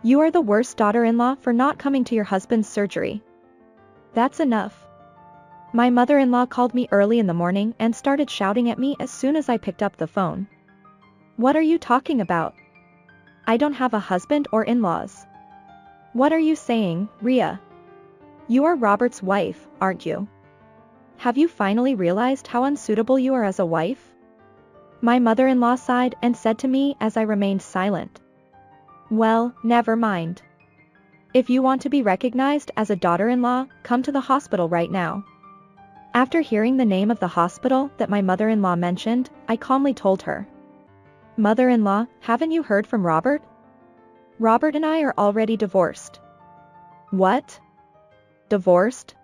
You are the worst daughter-in-law for not coming to your husband's surgery. That's enough. My mother-in-law called me early in the morning and started shouting at me as soon as I picked up the phone. What are you talking about? I don't have a husband or in-laws. What are you saying, Rhea? You are Robert's wife, aren't you? Have you finally realized how unsuitable you are as a wife? My mother-in-law sighed and said to me as I remained silent. Well, never mind. If you want to be recognized as a daughter-in-law, come to the hospital right now. After hearing the name of the hospital that my mother-in-law mentioned, I calmly told her. Mother-in-law, haven't you heard from Robert? Robert and I are already divorced. What? Divorced?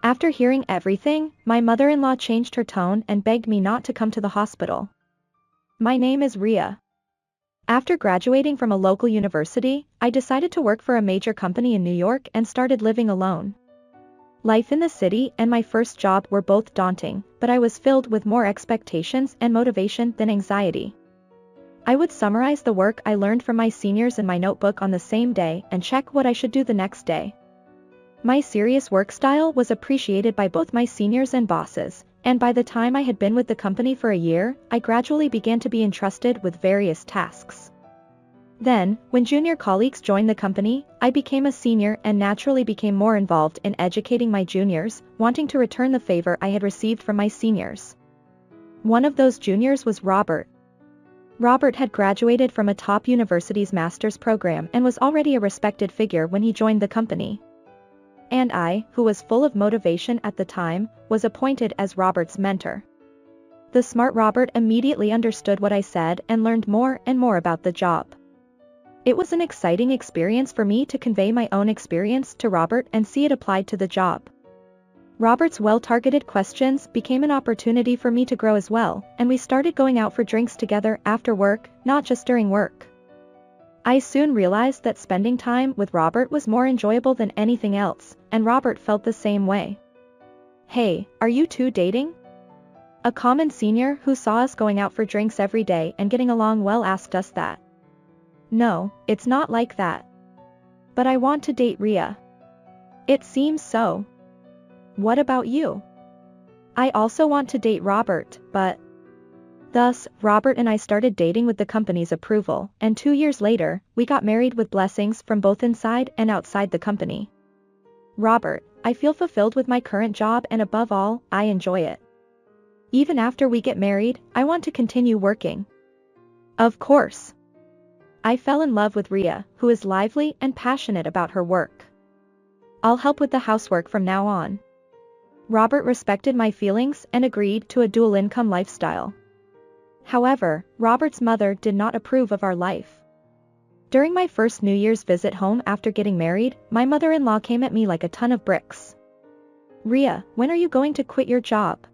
After hearing everything, my mother-in-law changed her tone and begged me not to come to the hospital. My name is Rhea. After graduating from a local university, I decided to work for a major company in New York and started living alone. Life in the city and my first job were both daunting, but I was filled with more expectations and motivation than anxiety. I would summarize the work I learned from my seniors in my notebook on the same day and check what I should do the next day. My serious work style was appreciated by both my seniors and bosses, and by the time I had been with the company for a year, I gradually began to be entrusted with various tasks. Then, when junior colleagues joined the company, I became a senior and naturally became more involved in educating my juniors, wanting to return the favor I had received from my seniors. One of those juniors was Robert. Robert had graduated from a top university's master's program and was already a respected figure when he joined the company. And I, who was full of motivation at the time, was appointed as Robert's mentor. The smart Robert immediately understood what I said and learned more and more about the job. It was an exciting experience for me to convey my own experience to Robert and see it applied to the job. Robert's well-targeted questions became an opportunity for me to grow as well, and we started going out for drinks together after work, not just during work. I soon realized that spending time with Robert was more enjoyable than anything else, and Robert felt the same way. Hey, are you two dating? A common senior who saw us going out for drinks every day and getting along well asked us that. No, it's not like that. But I want to date Rhea. It seems so. What about you? I also want to date Robert, but... Thus, Robert and I started dating with the company's approval, and 2 years later, we got married with blessings from both inside and outside the company. Robert, I feel fulfilled with my current job and above all, I enjoy it. Even after we get married, I want to continue working. Of course. I fell in love with Rhea, who is lively and passionate about her work. I'll help with the housework from now on. Robert respected my feelings and agreed to a dual-income lifestyle. However, Robert's mother did not approve of our life. During my first New Year's visit home after getting married, my mother-in-law came at me like a ton of bricks. Rhea, when are you going to quit your job?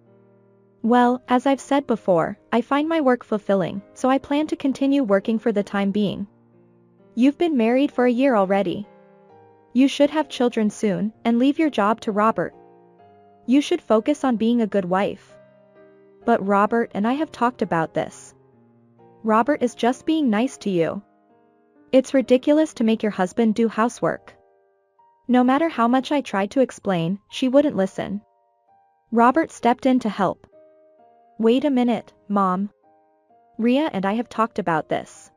Well, as I've said before, I find my work fulfilling, so I plan to continue working for the time being. You've been married for a year already. You should have children soon, and leave your job to Robert. You should focus on being a good wife. But Robert and I have talked about this. Robert is just being nice to you. It's ridiculous to make your husband do housework. No matter how much I tried to explain, she wouldn't listen. Robert stepped in to help. Wait a minute, Mom. Rhea and I have talked about this.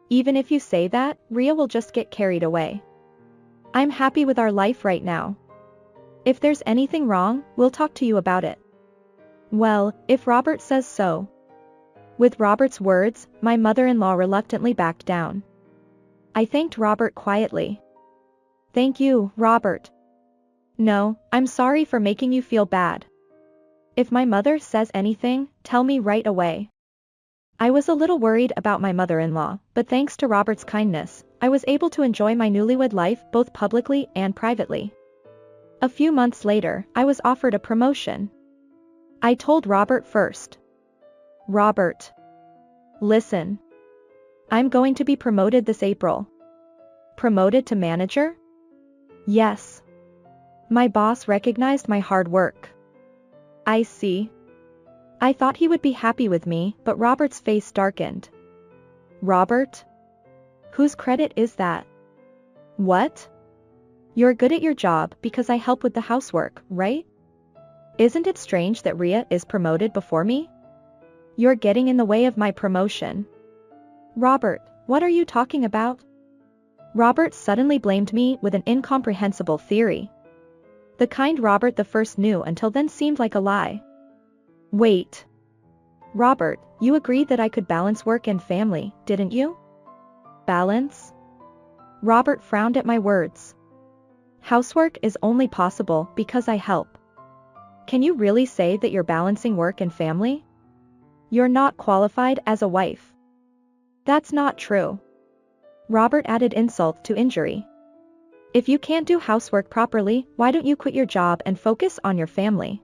Even if you say that, Rhea will just get carried away. I'm happy with our life right now. If there's anything wrong, we'll talk to you about it. Well, if Robert says so. With Robert's words, my mother-in-law reluctantly backed down. I thanked Robert quietly. Thank you, Robert. No, I'm sorry for making you feel bad. If my mother says anything, tell me right away. I was a little worried about my mother-in-law, but thanks to Robert's kindness, I was able to enjoy my newlywed life both publicly and privately. A few months later, I was offered a promotion. I told Robert first. Robert. Listen. I'm going to be promoted this April. Promoted to manager? Yes. My boss recognized my hard work. I see. I thought he would be happy with me, but Robert's face darkened. Robert? Whose credit is that? What? You're good at your job because I help with the housework, right? Isn't it strange that Ria is promoted before me? You're getting in the way of my promotion. Robert, what are you talking about? Robert suddenly blamed me with an incomprehensible theory. The kind Robert the first knew until then seemed like a lie. Wait. Robert, you agreed that I could balance work and family, didn't you? Balance? Robert frowned at my words. Housework is only possible because I help. Can you really say that you're balancing work and family? You're not qualified as a wife. That's not true. Robert added insult to injury. If you can't do housework properly, why don't you quit your job and focus on your family?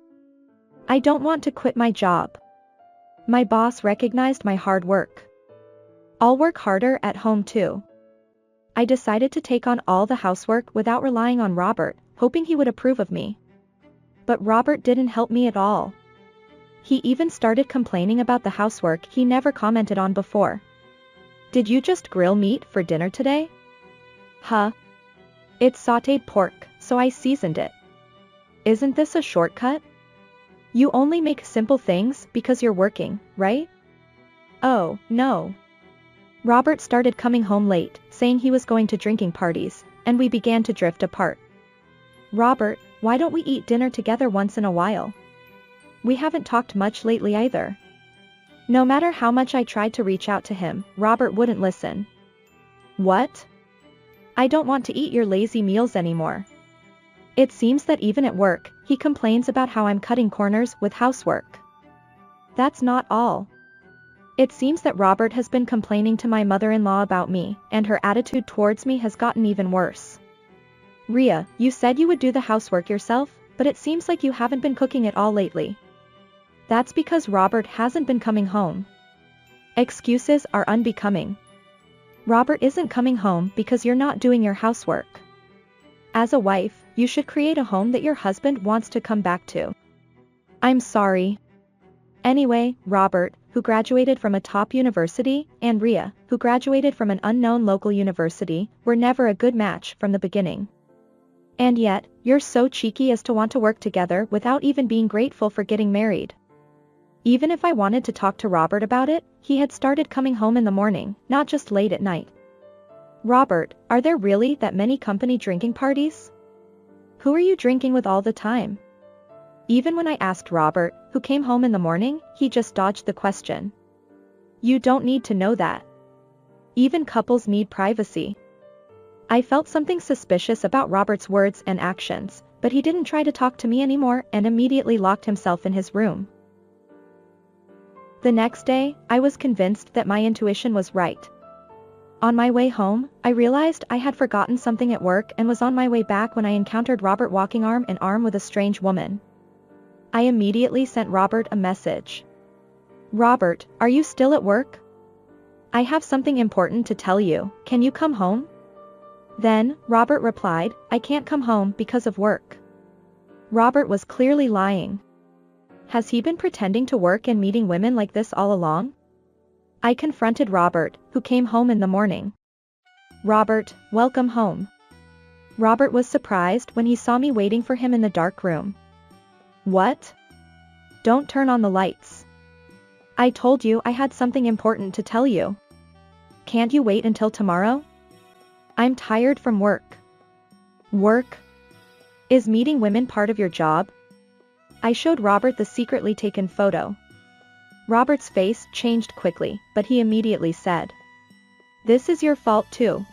I don't want to quit my job. My boss recognized my hard work. I'll work harder at home too. I decided to take on all the housework without relying on Robert, hoping he would approve of me. But Robert didn't help me at all. He even started complaining about the housework he never commented on before. Did you just grill meat for dinner today? Huh? It's sautéed pork, so I seasoned it. Isn't this a shortcut? You only make simple things because you're working, right? Oh, no. Robert started coming home late, saying he was going to drinking parties, and we began to drift apart. Robert, why don't we eat dinner together once in a while? We haven't talked much lately either. No matter how much I tried to reach out to him, Robert wouldn't listen. What? I don't want to eat your lazy meals anymore. It seems that even at work, he complains about how I'm cutting corners with housework. That's not all. It seems that Robert has been complaining to my mother-in-law about me, and her attitude towards me has gotten even worse. Ria, you said you would do the housework yourself, but it seems like you haven't been cooking at all lately. That's because Robert hasn't been coming home. Excuses are unbecoming. Robert isn't coming home because you're not doing your housework. As a wife, you should create a home that your husband wants to come back to. I'm sorry. Anyway, Robert, who graduated from a top university, and Ria, who graduated from an unknown local university, were never a good match from the beginning. And yet, you're so cheeky as to want to work together without even being grateful for getting married. Even if I wanted to talk to Robert about it, he had started coming home in the morning, not just late at night. Robert, are there really that many company drinking parties? Who are you drinking with all the time? Even when I asked Robert, who came home in the morning, he just dodged the question. You don't need to know that. Even couples need privacy. I felt something suspicious about Robert's words and actions, but he didn't try to talk to me anymore and immediately locked himself in his room. The next day, I was convinced that my intuition was right. On my way home, I realized I had forgotten something at work and was on my way back when I encountered Robert walking arm in arm with a strange woman. I immediately sent Robert a message. Robert, are you still at work? I have something important to tell you, can you come home? Then, Robert replied, I can't come home because of work. Robert was clearly lying. Has he been pretending to work and meeting women like this all along? I confronted Robert, who came home in the morning. Robert, welcome home. Robert was surprised when he saw me waiting for him in the dark room. What? Don't turn on the lights. I told you I had something important to tell you. Can't you wait until tomorrow? I'm tired from work. Work? Is meeting women part of your job? I showed Robert the secretly taken photo. Robert's face changed quickly, but he immediately said, This is your fault too.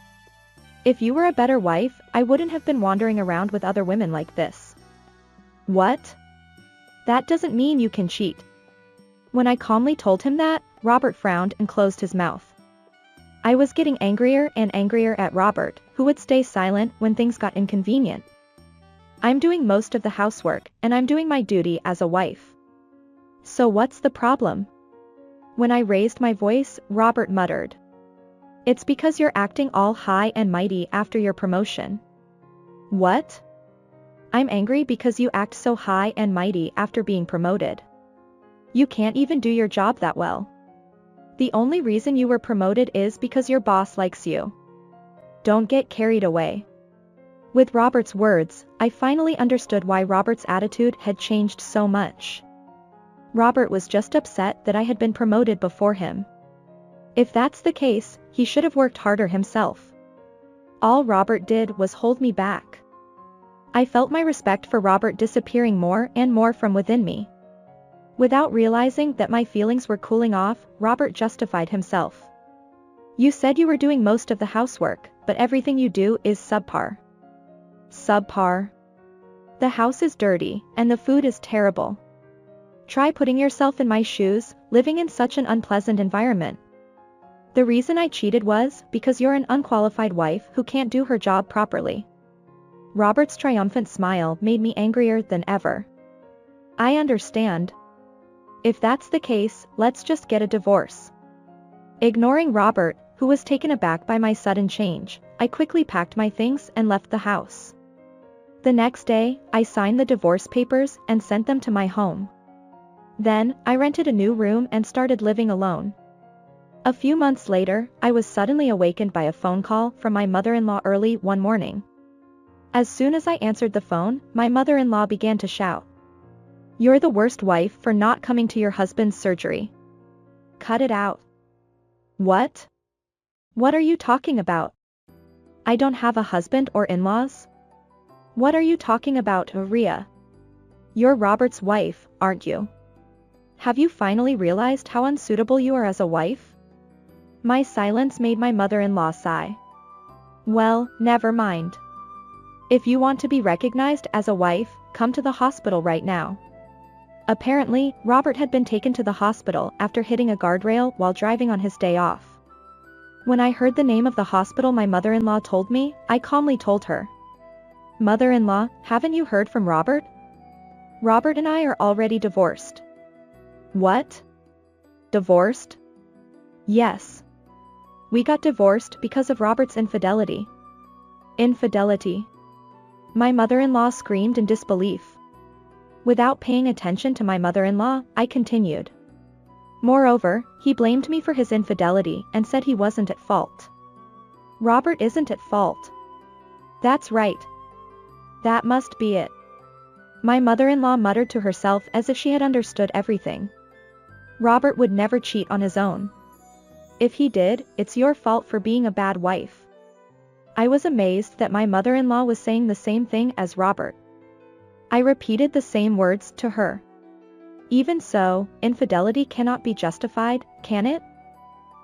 If you were a better wife, I wouldn't have been wandering around with other women like this. What? That doesn't mean you can cheat. When I calmly told him that, Robert frowned and closed his mouth. I was getting angrier and angrier at Robert, who would stay silent when things got inconvenient. I'm doing most of the housework, and I'm doing my duty as a wife. So what's the problem? When I raised my voice, Robert muttered. It's because you're acting all high and mighty after your promotion. What? I'm angry because you act so high and mighty after being promoted. You can't even do your job that well. The only reason you were promoted is because your boss likes you. Don't get carried away. With Robert's words, I finally understood why Robert's attitude had changed so much. Robert was just upset that I had been promoted before him. If that's the case, he should have worked harder himself. All Robert did was hold me back. I felt my respect for Robert disappearing more and more from within me. Without realizing that my feelings were cooling off, Robert justified himself. You said you were doing most of the housework, but everything you do is subpar. Subpar? The house is dirty, and the food is terrible. Try putting yourself in my shoes, living in such an unpleasant environment. The reason I cheated was because you're an unqualified wife who can't do her job properly. Robert's triumphant smile made me angrier than ever. I understand. If that's the case, let's just get a divorce. Ignoring Robert, who was taken aback by my sudden change, I quickly packed my things and left the house. The next day, I signed the divorce papers and sent them to my home. Then, I rented a new room and started living alone. A few months later, I was suddenly awakened by a phone call from my mother-in-law early one morning. As soon as I answered the phone, my mother-in-law began to shout. You're the worst wife for not coming to your husband's surgery. Cut it out. What? What are you talking about? I don't have a husband or in-laws. What are you talking about, Rhea? You're Robert's wife, aren't you? Have you finally realized how unsuitable you are as a wife? My silence made my mother-in-law sigh. Well, never mind. If you want to be recognized as a wife, come to the hospital right now. Apparently, Robert had been taken to the hospital after hitting a guardrail while driving on his day off. When I heard the name of the hospital my mother-in-law told me, I calmly told her. Mother-in-law, haven't you heard from Robert? Robert and I are already divorced. What? Divorced? Yes. We got divorced because of Robert's infidelity. Infidelity? My mother-in-law screamed in disbelief. Without paying attention to my mother-in-law, I continued. Moreover, he blamed me for his infidelity and said he wasn't at fault. Robert isn't at fault. That's right. That must be it. My mother-in-law muttered to herself as if she had understood everything. Robert would never cheat on his own. If he did, it's your fault for being a bad wife. I was amazed that my mother-in-law was saying the same thing as Robert. I repeated the same words to her. Even so, infidelity cannot be justified, can it?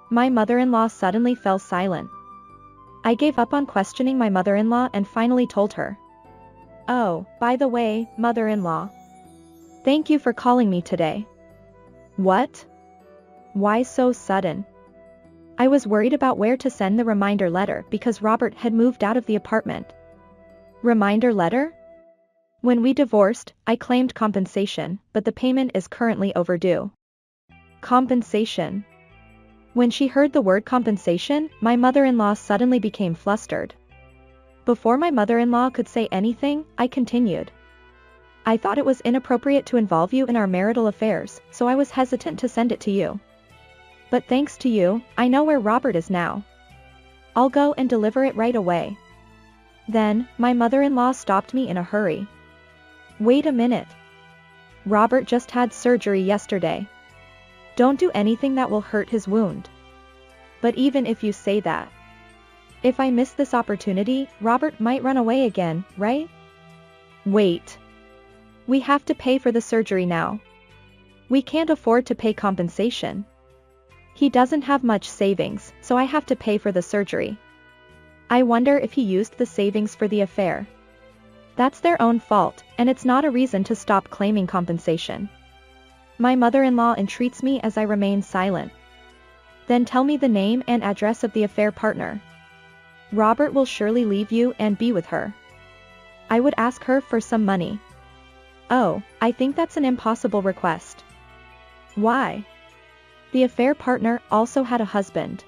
My mother-in-law suddenly fell silent. I gave up on questioning my mother-in-law and finally told her. Oh, by the way, mother-in-law. Thank you for calling me today. What? Why so sudden? I was worried about where to send the reminder letter because Robert had moved out of the apartment. Reminder letter? When we divorced, I claimed compensation, but the payment is currently overdue. Compensation. When she heard the word compensation, my mother-in-law suddenly became flustered. Before my mother-in-law could say anything, I continued. I thought it was inappropriate to involve you in our marital affairs, so I was hesitant to send it to you. But thanks to you, I know where Robert is now. I'll go and deliver it right away. Then, my mother-in-law stopped me in a hurry. Wait a minute. Robert just had surgery yesterday. Don't do anything that will hurt his wound. But even if you say that, if I miss this opportunity, Robert might run away again, right? Wait. We have to pay for the surgery now. We can't afford to pay compensation. He doesn't have much savings, so I have to pay for the surgery. I wonder if he used the savings for the affair. That's their own fault, and it's not a reason to stop claiming compensation. My mother-in-law entreats me as I remain silent. Then tell me the name and address of the affair partner. Robert will surely leave you and be with her. I would ask her for some money. Oh, I think that's an impossible request. Why? The affair partner also had a husband.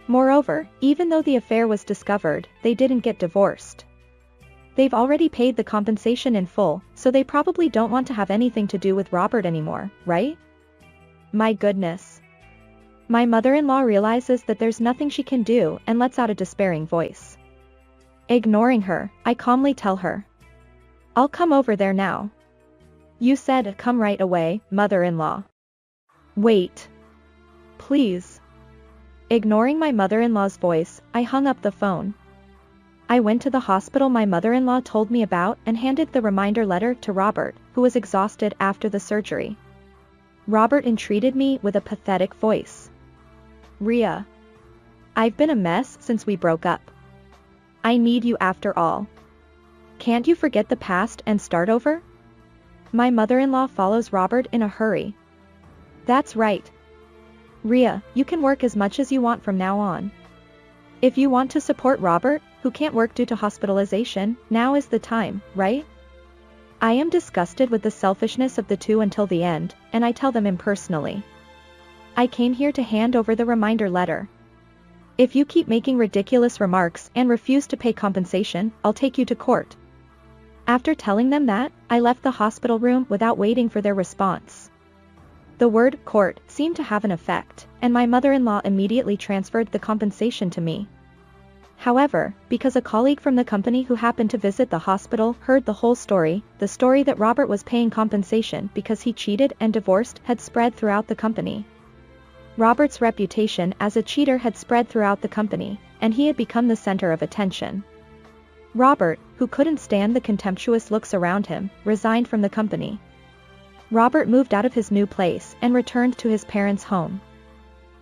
Moreover, even though the affair was discovered, they didn't get divorced. They've already paid the compensation in full, so they probably don't want to have anything to do with Robert anymore, right? My goodness. My mother-in-law realizes that there's nothing she can do and lets out a despairing voice. Ignoring her, I calmly tell her. I'll come over there now. You said come right away, mother-in-law. Wait. Please. Ignoring my mother-in-law's voice, I hung up the phone. I went to the hospital my mother-in-law told me about and handed the reminder letter to Robert, who was exhausted after the surgery. Robert entreated me with a pathetic voice. Rhea. I've been a mess since we broke up. I need you after all. Can't you forget the past and start over? My mother-in-law follows Robert in a hurry. That's right. Rhea, you can work as much as you want from now on. If you want to support Robert, who can't work due to hospitalization, now is the time, right? I am disgusted with the selfishness of the two until the end, and I tell them impersonally. I came here to hand over the reminder letter. If you keep making ridiculous remarks and refuse to pay compensation, I'll take you to court. After telling them that, I left the hospital room without waiting for their response. The word court seemed to have an effect, and my mother-in-law immediately transferred the compensation to me. However, because a colleague from the company who happened to visit the hospital heard the whole story, the story that Robert was paying compensation because he cheated and divorced had spread throughout the company. Robert's reputation as a cheater had spread throughout the company, and he had become the center of attention. Robert, who couldn't stand the contemptuous looks around him, resigned from the company. Robert moved out of his new place and returned to his parents' home.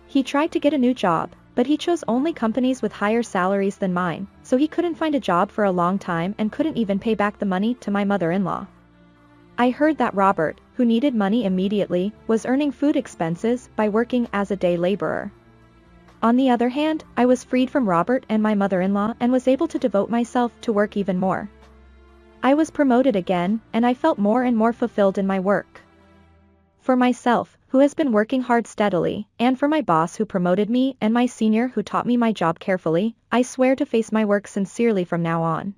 He tried to get a new job, but he chose only companies with higher salaries than mine, so he couldn't find a job for a long time and couldn't even pay back the money to my mother-in-law. I heard that Robert, who needed money immediately, was earning food expenses by working as a day laborer. On the other hand, I was freed from Robert and my mother-in-law and was able to devote myself to work even more. I was promoted again, and I felt more and more fulfilled in my work. For myself, who has been working hard steadily, and for my boss who promoted me and my senior who taught me my job carefully, I swear to face my work sincerely from now on.